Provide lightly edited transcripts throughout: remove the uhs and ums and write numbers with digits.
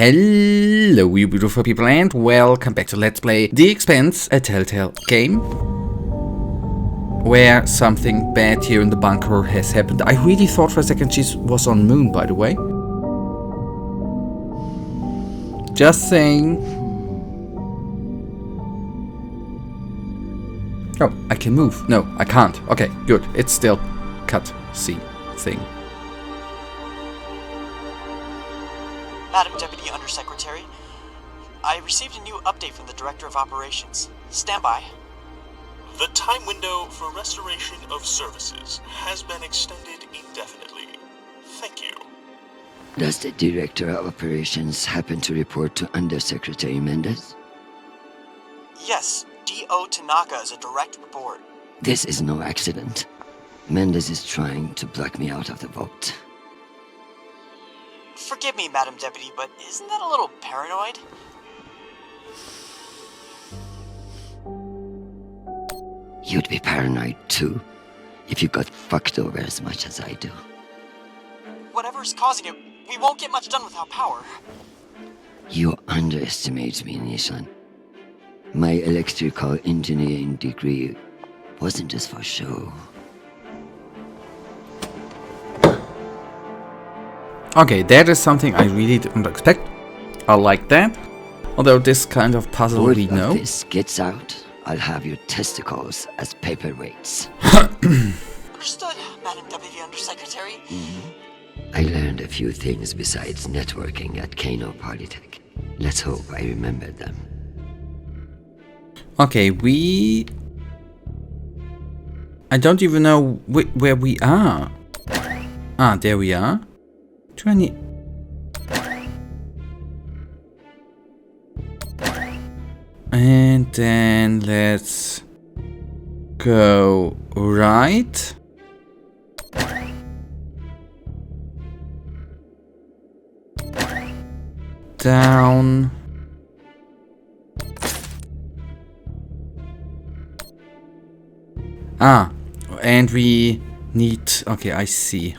Hello, you beautiful people, and welcome back to Let's Play The Expanse, a Telltale game, where something bad here in the bunker has happened. I really thought for a second she was on Moon, by the way. Just saying. Oh, I can move. No, I can't. Okay, good. It's still cut scene thing. Madam Deputy Undersecretary, I received a new update from the Director of Operations. Stand by. The time window for restoration of services has been extended indefinitely. Thank you. Does the Director of Operations happen to report to Undersecretary Mendez? Yes, D.O. Tanaka is a direct report. This is no accident. Mendez is trying to block me out of the vote. Forgive me, Madam Deputy, but isn't that a little paranoid? You'd be paranoid too, if you got fucked over as much as I do. Whatever's causing it, we won't get much done without power. You underestimate me, Nishan. My electrical engineering degree wasn't just for show. Okay, that is something I really didn't expect. I like that. Although this kind of puzzle we know. If this gets out, I'll have your testicles as paperweights. Understood, Madam Deputy Undersecretary. I learned a few things besides networking at Kano Polytech. Let's hope I remember them. Okay, I don't even know where we are. Ah, there we are. 20. And then let's go right. Down. Ah, and we need... Okay, I see.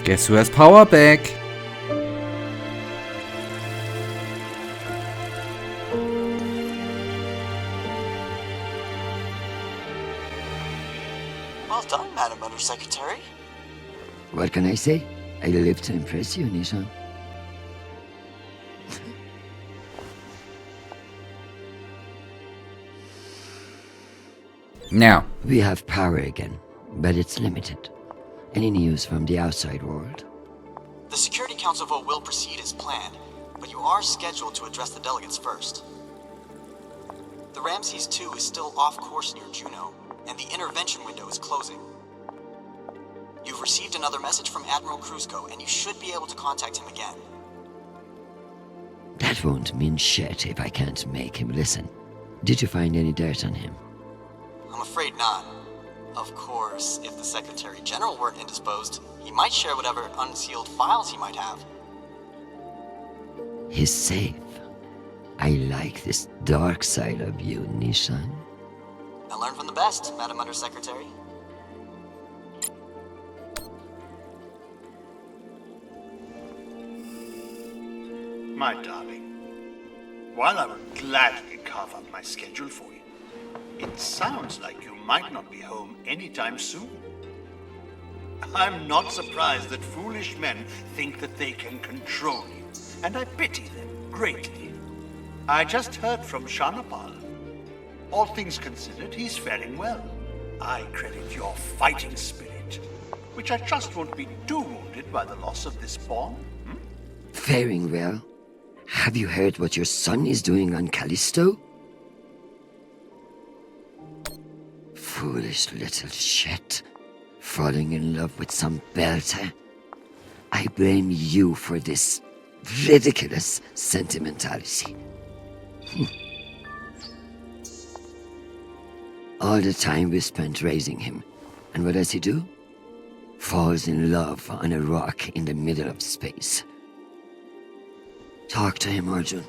Guess who has power back? Well done, Madam Undersecretary. What can I say? I live to impress you, Nishan. Now. We have power again, but it's limited. Any news from the outside world? The Security Council vote will proceed as planned, but you are scheduled to address the delegates first. The Ramses 2 is still off course near Juno, and the intervention window is closing. You've received another message from Admiral Kruzko, and you should be able to contact him again. That won't mean shit if I can't make him listen. Did you find any dirt on him? I'm afraid not. Of course, if the Secretary General weren't indisposed, he might share whatever unsealed files he might have. He's safe. I like this dark side of you, Nishan. I learned from the best, Madam Undersecretary. My darling, while I would gladly carve up my schedule for you, it sounds like you might not be home anytime soon. I'm not surprised that foolish men think that they can control you, and I pity them greatly. I just heard from Shanapal. All things considered, he's faring well. I credit your fighting spirit, which I trust won't be too wounded by the loss of this pawn. Faring well? Have you heard what your son is doing on Callisto? Foolish little shit. Falling in love with some belter. I blame you for this ridiculous sentimentality. All the time we spent raising him. And what does he do? Falls in love on a rock in the middle of space. Talk to him, Arjun.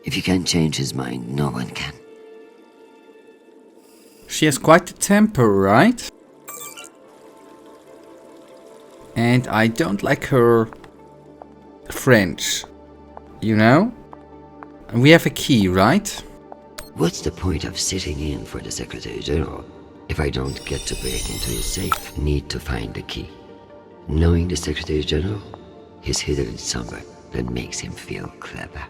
If you can't change his mind, no one can. She has quite a temper, right? And I don't like her French, you know? And we have a key, right? What's the point of sitting in for the Secretary General if I don't get to break into his safe? Need to find the key. Knowing the Secretary General, he's hidden it somewhere that makes him feel clever.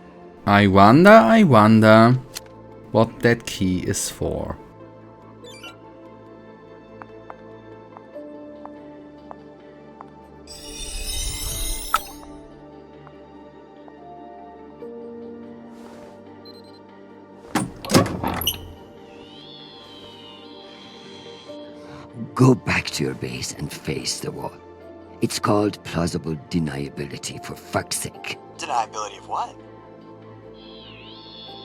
I wonder what that key is for. Go back to your base and face the wall. It's called plausible deniability, for fuck's sake. Deniability of what?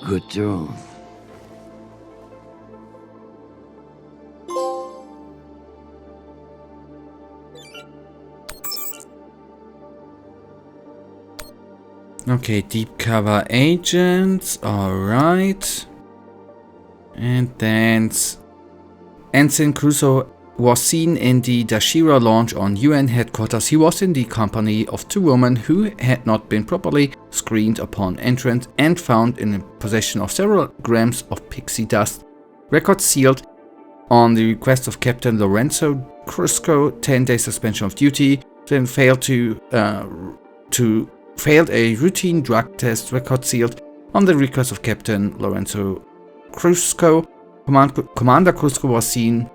Good drone. Okay, deep cover agents, alright. And then Ensign Crusoe was seen in the Dashira launch on UN headquarters. He was in the company of two women who had not been properly screened upon entrance and found in possession of several grams of pixie dust. Record sealed on the request of Captain Lorenzo Crusco, 10-day suspension of duty, then failed a routine drug test. Record sealed on the request of Captain Lorenzo Crusco. Commander Crusco was seen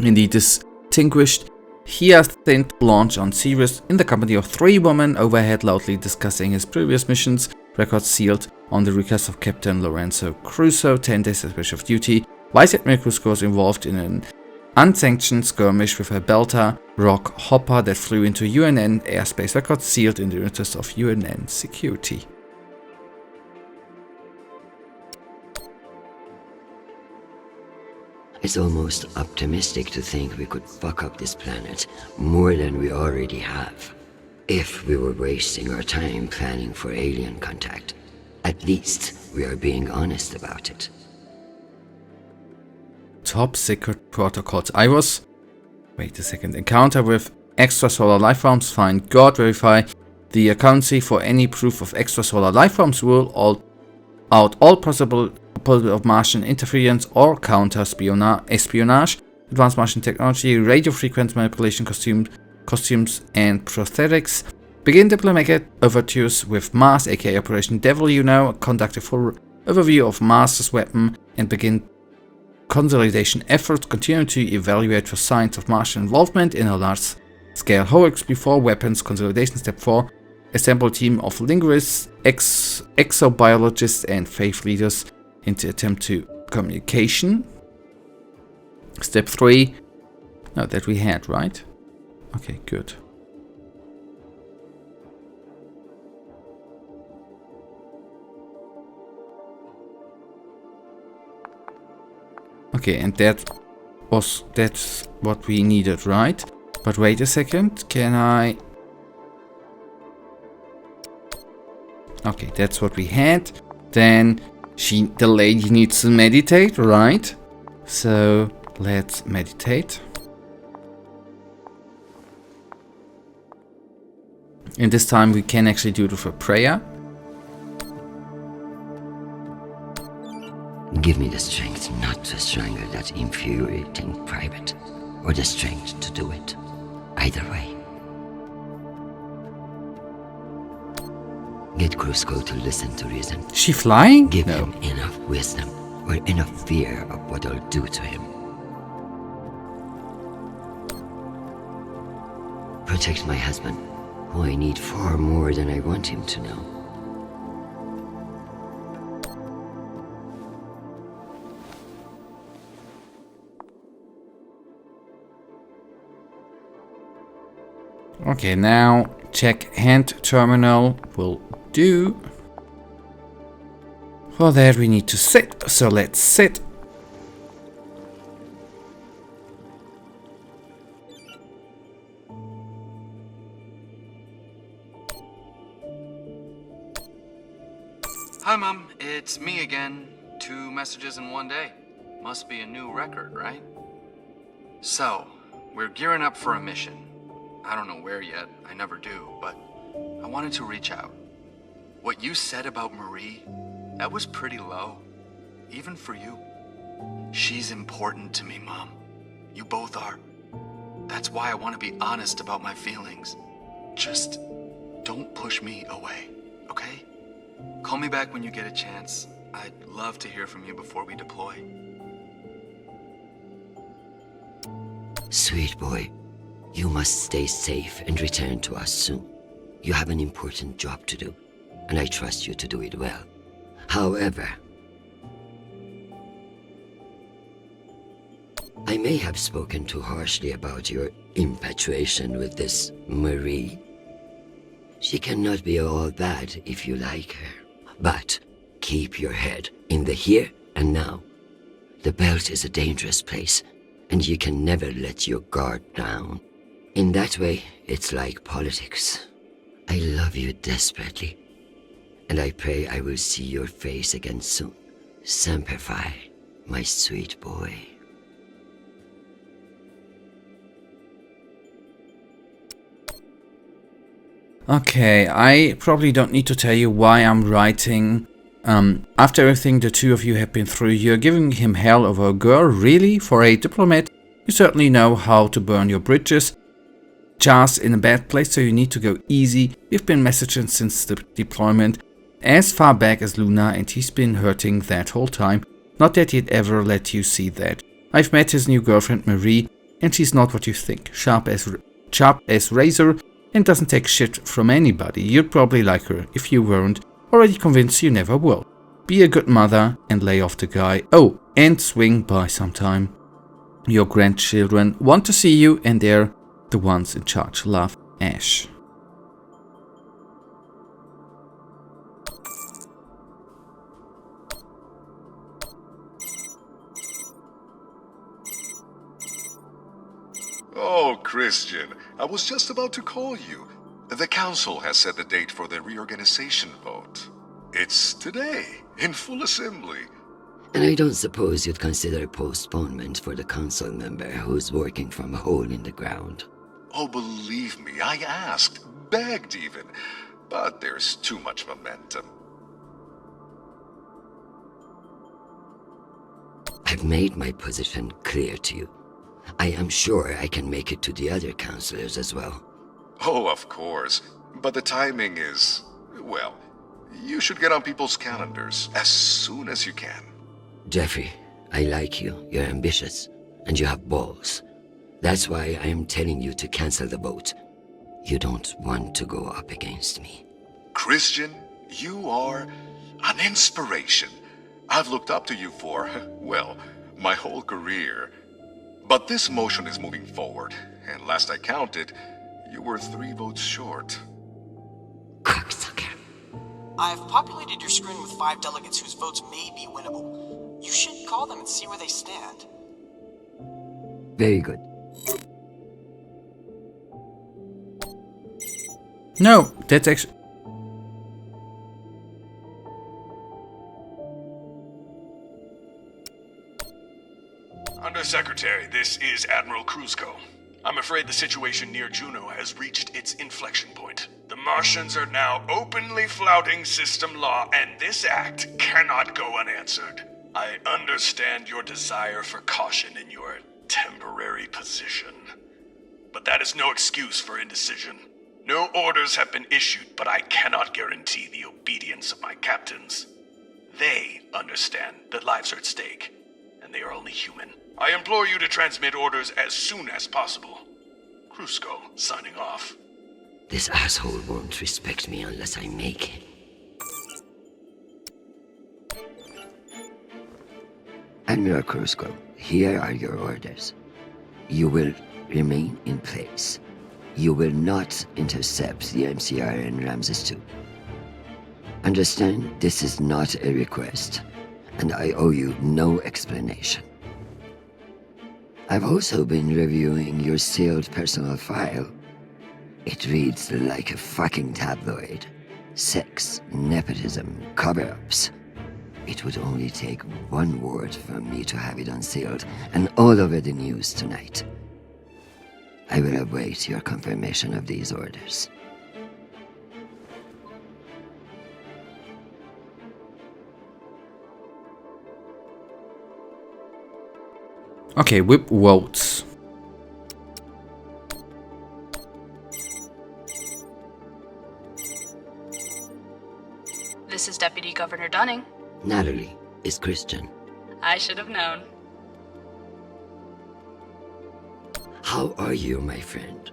in the distinguished Hyacinth launch on Ceres in the company of three women overhead loudly discussing his previous missions. Record sealed on the request of Captain Lorenzo Crusco, 10-day suspension of duty. Vice Admiral Crusco was involved in an unsanctioned skirmish with a Belter rock hopper that flew into UNN airspace. Record sealed in the interest of UNN security. It's almost optimistic to think we could fuck up this planet more than we already have. If we were wasting our time planning for alien contact, at least we are being honest about it. Top secret protocols. Wait a second. Encounter with extrasolar lifeforms. Find God. Verify the accountancy for any proof of extrasolar lifeforms. Rule out all possible of Martian interference or counter-espionage, advanced Martian technology, radio frequency manipulation, costumes and prosthetics. Begin diplomatic overtures with Mars, aka Operation Devil, conduct a full overview of Mars's weapon and begin consolidation efforts. Continue to evaluate for signs of Martian involvement in a large-scale hoax before weapons consolidation. Step 4. Assemble a team of linguists, exobiologists and faith leaders into attempt to communication. Step 3. No, that we had, right? Okay, good. Okay, and that's what we needed, right? But wait a second, can I... Okay, that's what we had. Then the lady needs to meditate, right? So let's meditate. And this time we can actually do it with a prayer. Give me the strength not to strangle that infuriating private, or the strength to do it. Either way. Get Crusco to listen to reason. She flying? Give No. him enough wisdom, or enough fear of what I'll do to him. Protect my husband, who I need far more than I want him to know. Okay, now check hand terminal will do. For that we need to sit, so let's sit. Hi, Mom. It's me again. 2 messages in one day. Must be a new record, right? So, we're gearing up for a mission. I don't know where yet. I never do, but I wanted to reach out. What you said about Marie, that was pretty low. Even for you. She's important to me, Mom. You both are. That's why I want to be honest about my feelings. Just don't push me away, okay? Call me back when you get a chance. I'd love to hear from you before we deploy. Sweet boy, you must stay safe and return to us soon. You have an important job to do, and I trust you to do it well. However, I may have spoken too harshly about your infatuation with this Marie. She cannot be all bad if you like her. But keep your head in the here and now. The belt is a dangerous place, and you can never let your guard down. In that way, it's like politics. I love you desperately, and I pray I will see your face again soon. Semper Fi, my sweet boy. Okay, I probably don't need to tell you why I'm writing. After everything the two of you have been through, you're giving him hell over a girl, really? For a diplomat, you certainly know how to burn your bridges. Jar's in a bad place, so you need to go easy. You've been messaging since the deployment, as far back as Luna, and he's been hurting that whole time. Not that he'd ever let you see that. I've met his new girlfriend Marie, and she's not what you think. Sharp as razor, and doesn't take shit from anybody. You'd probably like her if you weren't already convinced you never will. Be a good mother and lay off the guy. Oh, and swing by sometime. Your grandchildren want to see you, and they're the ones in charge. Love, Ash. Oh, Christian, I was just about to call you. The council has set the date for the reorganization vote. It's today, in full assembly. And I don't suppose you'd consider postponement for the council member who's working from a hole in the ground. Oh, believe me, I asked, begged even, but there's too much momentum. I've made my position clear to you. I am sure I can make it to the other councillors as well. Oh, of course, but the timing is, well, you should get on people's calendars as soon as you can. Jeffrey, I like you. You're ambitious, and you have balls. That's why I am telling you to cancel the vote. You don't want to go up against me. Christian, you are an inspiration. I've looked up to you for, well, my whole career. But this motion is moving forward, and last I counted, you were 3 votes short. Cocksucker. I've populated your screen with 5 delegates whose votes may be winnable. You should call them and see where they stand. Very good. No, that's actually... Undersecretary, this is Admiral Kruzko. I'm afraid the situation near Juno has reached its inflection point. The Martians are now openly flouting system law, and this act cannot go unanswered. I understand your desire for caution in your temporary position, but that is no excuse for indecision. No orders have been issued, but I cannot guarantee the obedience of my captains. They understand that lives are at stake, and they are only human. I implore you to transmit orders as soon as possible. Kruzko, signing off. This asshole won't respect me unless I make it. Admiral Kruzko, here are your orders. You will remain in place. You will not intercept the MCR in Ramses 2. Understand, this is not a request, and I owe you no explanation. I've also been reviewing your sealed personal file. It reads like a fucking tabloid. Sex, nepotism, cover-ups. It would only take one word from me to have it unsealed and all over the news tonight. I will await your confirmation of these orders. Okay, whip votes. This is Deputy Governor Dunning. Natalie is Christian. I should have known. How are you, my friend?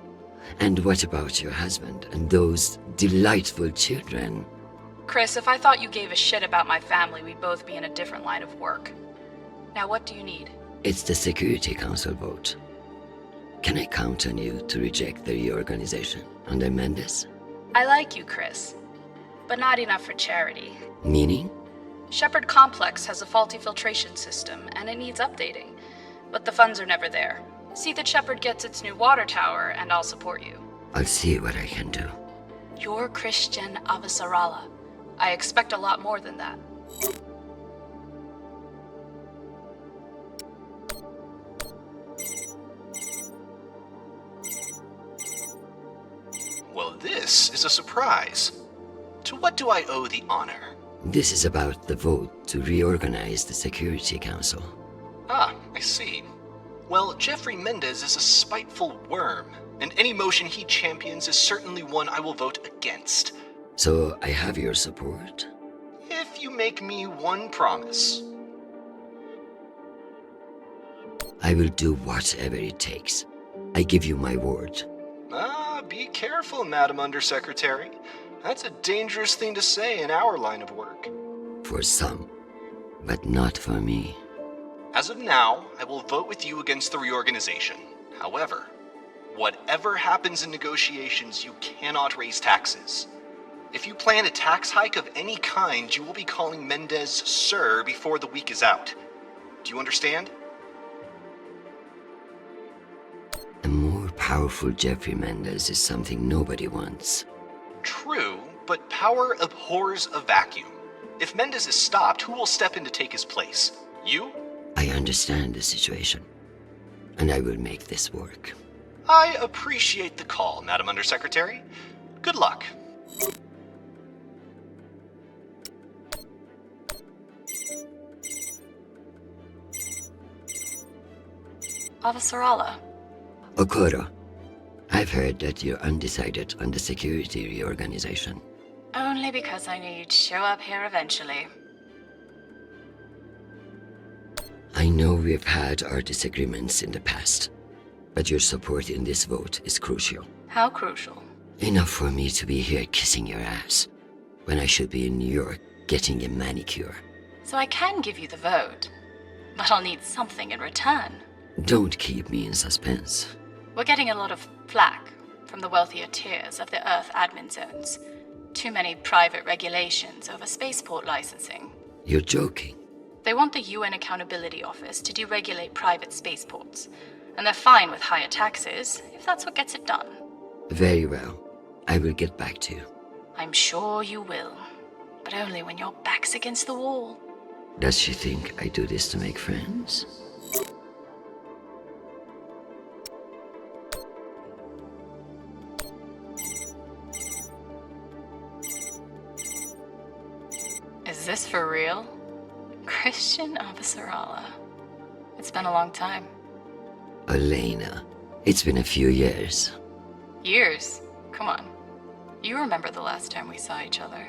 And what about your husband and those delightful children? Chris, if I thought you gave a shit about my family, we'd both be in a different line of work. Now, what do you need? It's the Security Council vote. Can I count on you to reject the reorganization under Mendes? I like you, Chris, but not enough for charity. Meaning? Shepard Complex has a faulty filtration system, and it needs updating. But the funds are never there. See that Shepard gets its new water tower, and I'll support you. I'll see what I can do. You're Christian Avasarala. I expect a lot more than that. Well, this is a surprise. To what do I owe the honor? This is about the vote to reorganize the Security Council. Ah, I see. Well, Jeffrey Mendez is a spiteful worm, and any motion he champions is certainly one I will vote against. So I have your support? If you make me one promise. I will do whatever it takes. I give you my word. Ah, be careful, Madam Undersecretary. That's a dangerous thing to say in our line of work. For some, but not for me. As of now, I will vote with you against the reorganization. However, whatever happens in negotiations, you cannot raise taxes. If you plan a tax hike of any kind, you will be calling Mendez Sir before the week is out. Do you understand? A more powerful Jeffrey Mendez is something nobody wants. True, but power abhors a vacuum. If Mendez is stopped, who will step in to take his place? You? I understand the situation, and I will make this work. I appreciate the call, Madam Undersecretary. Good luck. Avasarala. Okoro, I've heard that you're undecided on the security reorganization. Only because I knew you'd show up here eventually. I know we've had our disagreements in the past, but your support in this vote is crucial. How crucial? Enough for me to be here kissing your ass, when I should be in New York getting a manicure. So I can give you the vote, but I'll need something in return. Don't keep me in suspense. We're getting a lot of flack from the wealthier tiers of the Earth admin zones. Too many private regulations over spaceport licensing. You're joking. They want the UN Accountability Office to deregulate private spaceports, and they're fine with higher taxes if that's what gets it done. Very well. I will get back to you. I'm sure you will, but only when your back's against the wall. Does she think I do this to make friends? Is this for real? Christian Avasarala. It's been a long time. Elena, it's been a few years. Years? Come on. You remember the last time we saw each other.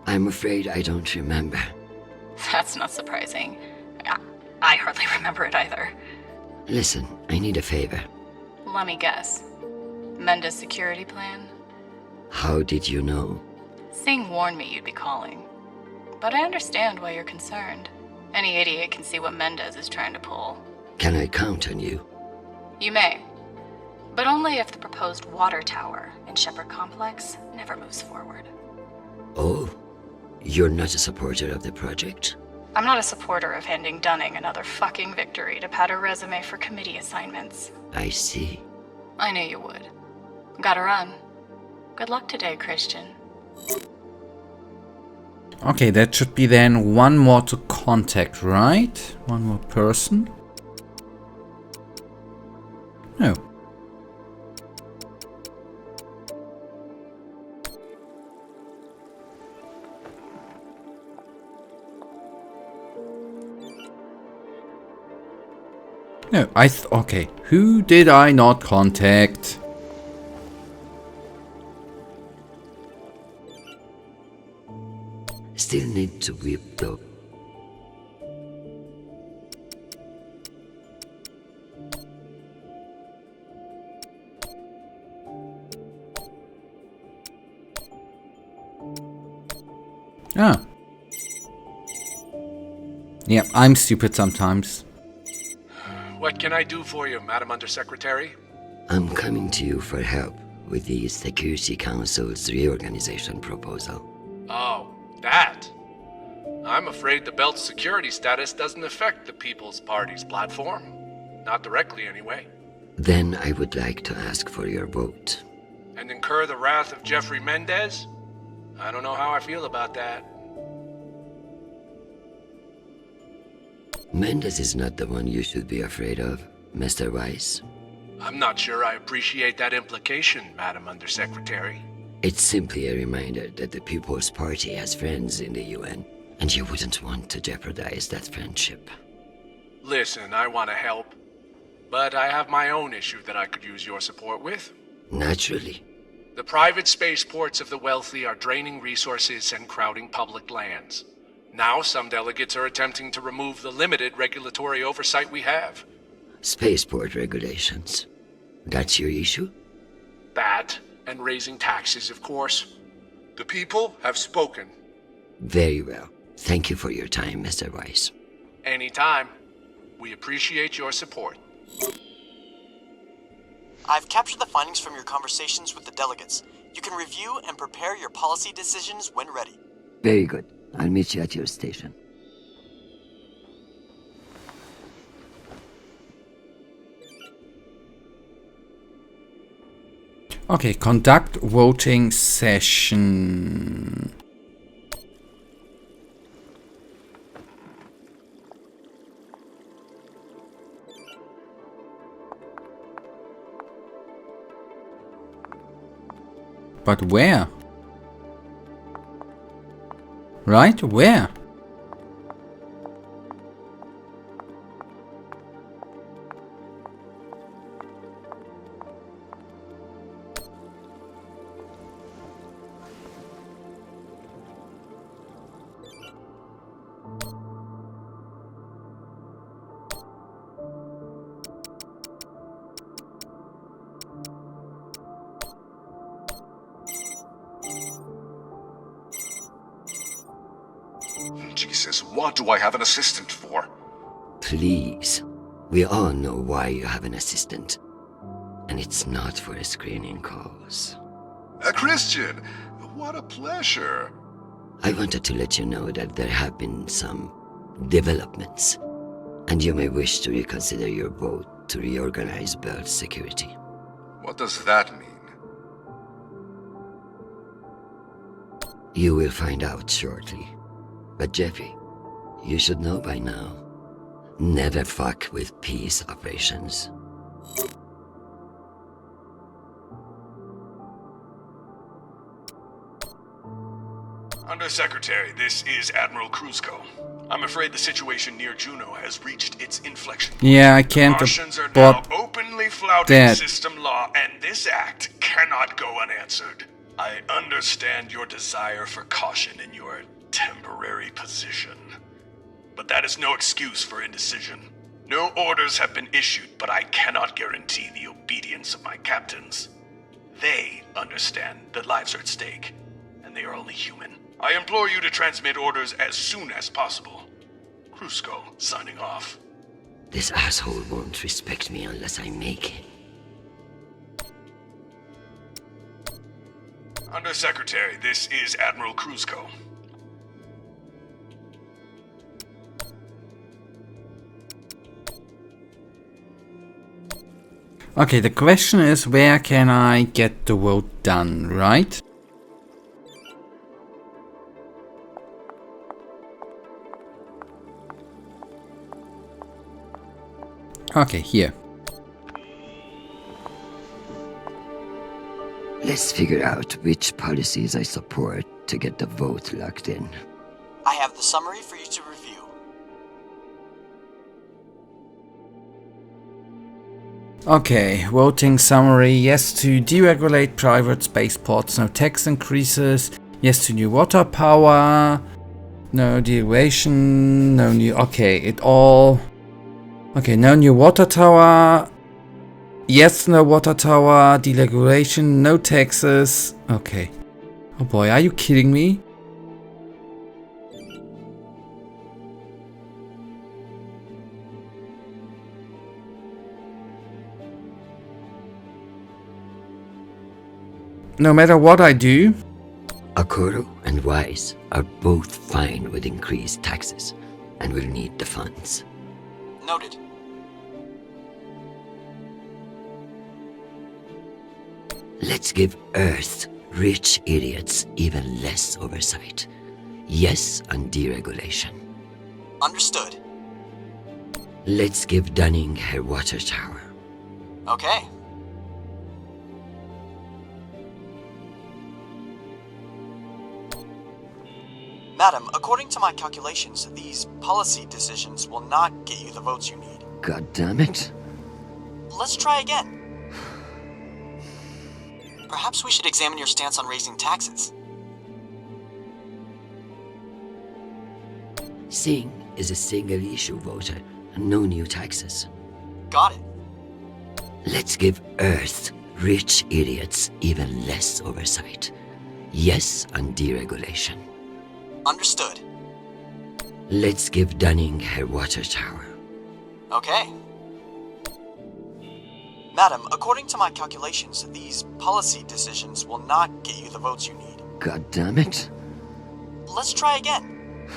I'm afraid I don't remember. That's not surprising. I hardly remember it either. Listen, I need a favor. Let me guess. Mendez security plan? How did you know? Singh warned me you'd be calling. But I understand why you're concerned. Any idiot can see what Mendez is trying to pull. Can I count on you? You may. But only if the proposed water tower in Shepard Complex never moves forward. Oh, you're not a supporter of the project? I'm not a supporter of handing Dunning another fucking victory to pad her resume for committee assignments. I see. I knew you would. Gotta run. Good luck today, Christian. Okay, that should be then one more to contact, right? One more person. No. No, okay. Who did I not contact? Still need to whip though. Ah. Yeah, I'm stupid sometimes. What can I do for you, Madam Undersecretary? I'm coming to you for help with the Security Council's reorganization proposal. Oh, that? I'm afraid the belt's security status doesn't affect the People's Party's platform. Not directly, anyway. Then I would like to ask for your vote. And incur the wrath of Jeffrey Mendez? I don't know how I feel about that. Mendez is not the one you should be afraid of, Mr. Weiss. I'm not sure I appreciate that implication, Madam Undersecretary. It's simply a reminder that the People's Party has friends in the UN, and you wouldn't want to jeopardize that friendship. Listen, I want to help, but I have my own issue that I could use your support with. Naturally. The private spaceports of the wealthy are draining resources and crowding public lands. Now some delegates are attempting to remove the limited regulatory oversight we have. Spaceport regulations. That's your issue? That, and raising taxes, of course. The people have spoken. Very well. Thank you for your time, Mr. Weiss. Anytime. We appreciate your support. I've captured the findings from your conversations with the delegates. You can review and prepare your policy decisions when ready. Very good. I'll meet you at your station. Okay, conduct voting session. But where? Right? Where? Jesus, what do I have an assistant for? Please. We all know why you have an assistant. And it's not for screening calls. Christian, what a pleasure. I wanted to let you know that there have been some developments, and you may wish to reconsider your vote to reorganize Belt security. What does that mean? You will find out shortly. But Jeffy, you should know by now. Never fuck with peace operations. Undersecretary, this is Admiral Kruzko. I'm afraid the situation near Juno has reached its inflection point. Yeah, I can't Martians are now abort openly flouting that. system law, and this act cannot go unanswered. I understand your desire for caution in your temporary position, but that is no excuse for indecision. No orders have been issued, but I cannot guarantee the obedience of my captains. They understand that lives are at stake, and they are only human. I implore you to transmit orders as soon as possible. Kruzko, signing off. This asshole won't respect me unless I make him. Undersecretary, this is Admiral Kruzko. Okay, the question is, where can I get the vote done, right? Okay, here. Let's figure out which policies I support to get the vote locked in. I have the summary for you to review. Okay, voting summary. Yes to deregulate private spaceports, no tax increases. Yes to new water power. No deregulation, no new... Okay, it all... Okay, no new water tower. Yes, no water tower. Deregulation, no taxes. Okay. Oh boy, are you kidding me? No matter what I do... Okoro and Wise are both fine with increased taxes, and will need the funds. Noted. Let's give Earth rich idiots even less oversight. Yes on deregulation. Understood. Let's give Dunning her water tower. Okay. Madam, according to my calculations, these policy decisions will not get you the votes you need. God damn it. Let's try again. Perhaps we should examine your stance on raising taxes. Singh is a single-issue voter, and no new taxes. Got it. Let's give Earth rich idiots even less oversight. Yes on deregulation. Understood. Let's give Dunning her water tower. Okay. Madam, according to my calculations, these policy decisions will not get you the votes you need. God damn it. Let's try again.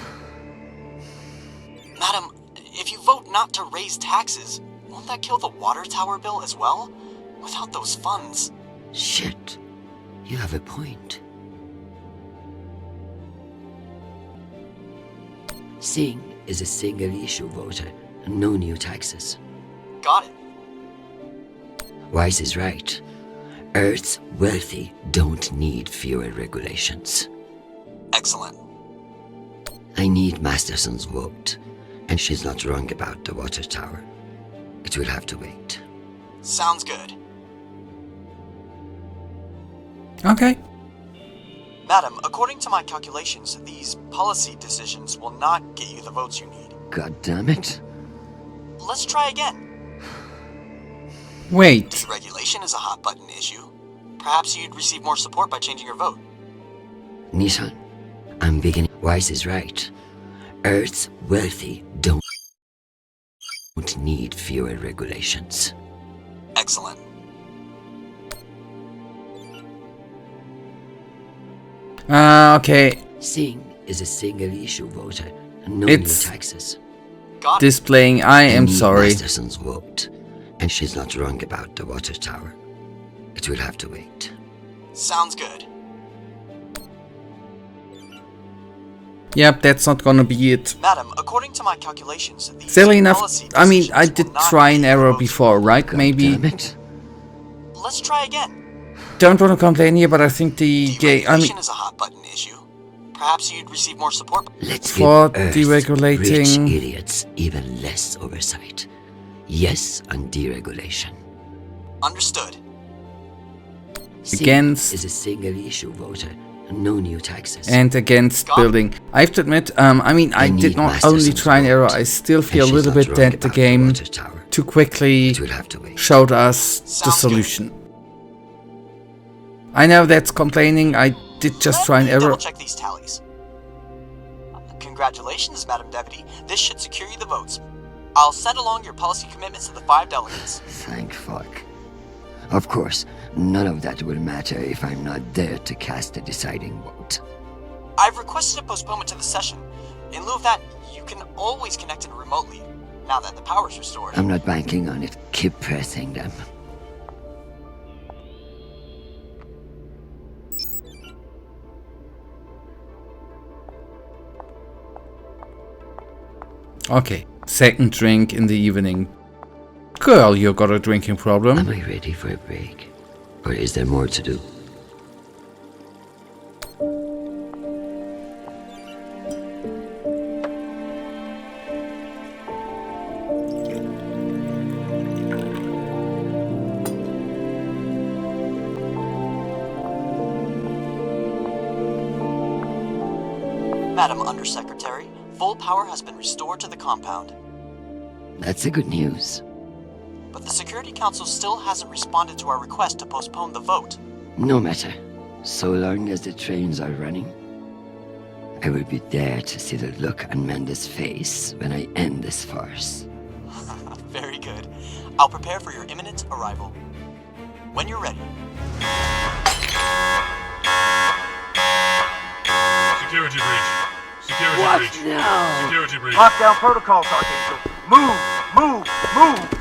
Madam, if you vote not to raise taxes, won't that kill the water tower bill as well? Without those funds. Shit. You have a point. Singh is a single-issue voter, and no new taxes. Got it. Wise is right. Earth's wealthy don't need fewer regulations. Excellent. I need Masterson's vote, and she's not wrong about the water tower. It will have to wait. Sounds good. Okay. Madam, according to my calculations, these policy decisions will not get you the votes you need. God damn it. Let's try again. Wait. Deregulation is a hot-button issue. Perhaps you'd receive more support by changing your vote. Nissan, I'm beginning. Wise is right. Earth's wealthy don't need fewer regulations. Excellent. Okay. Singh is a single-issue voter, and no new taxes. Got it. Displaying I am sorry. Masterson's vote, and she's not wrong about the water tower. It will have to wait. Sounds good. Yep, that's not gonna be it. Madam, according to my calculations, these Silly enough, policy I mean, I decisions did will not try and get you the error votes you before, need. right? God Maybe. damn it. Let's try again. Don't want to complain here, but I think the game. I mean, Deregulation is a hot-button issue. Perhaps you'd receive more support. Let's for give Earth deregulating- rich idiots even less oversight. Yes on deregulation. Understood. Singh Against- is a single-issue voter, and no new taxes. and against building. I have to admit, I mean, I need did not Masterson's only try and vote, error, I still and feel a she's little not bit wrong that the about game water tower. too quickly It will have to wait. showed us the Sounds good. solution. I know that's complaining, I did just try and Let me error. double-check these tallies. Congratulations, Madam Deputy. This should secure you the votes. I'll send along your policy commitments to the 5 delegates. Thank fuck. Of course, none of that will matter if I'm not there to cast a deciding vote. I've requested a postponement to the session. In lieu of that, you can always connect in remotely, now that the power's restored. I'm not banking on it. Keep pressing them. Okay, second drink in the evening. Girl, you got a drinking problem. Am I ready for a break? Or is there more to do? Madam Undersecretary, full power has been restored to the compound. That's the good news. But the Security Council still hasn't responded to our request to postpone the vote. No matter. So long as the trains are running, I will be there to see the look on Amanda's face when I end this farce. Very good. I'll prepare for your imminent arrival. When you're ready. Security breach. Security What breach. now? Security breach. Lockdown protocols, Archangel. Move! Move! Move!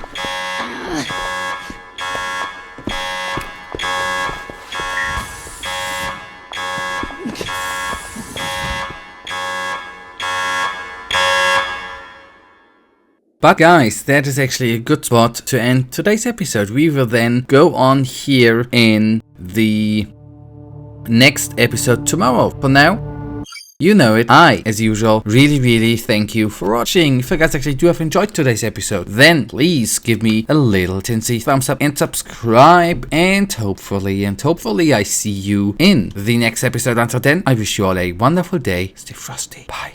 But guys, that is actually a good spot to end today's episode. We will then go on here in the next episode tomorrow. For now, you know it. I, as usual, really thank you for watching. If you guys actually do have enjoyed today's episode, then please give me a little tinsy thumbs up and subscribe. And hopefully I see you in the next episode. Until then, I wish you all a wonderful day. Stay frosty. Bye.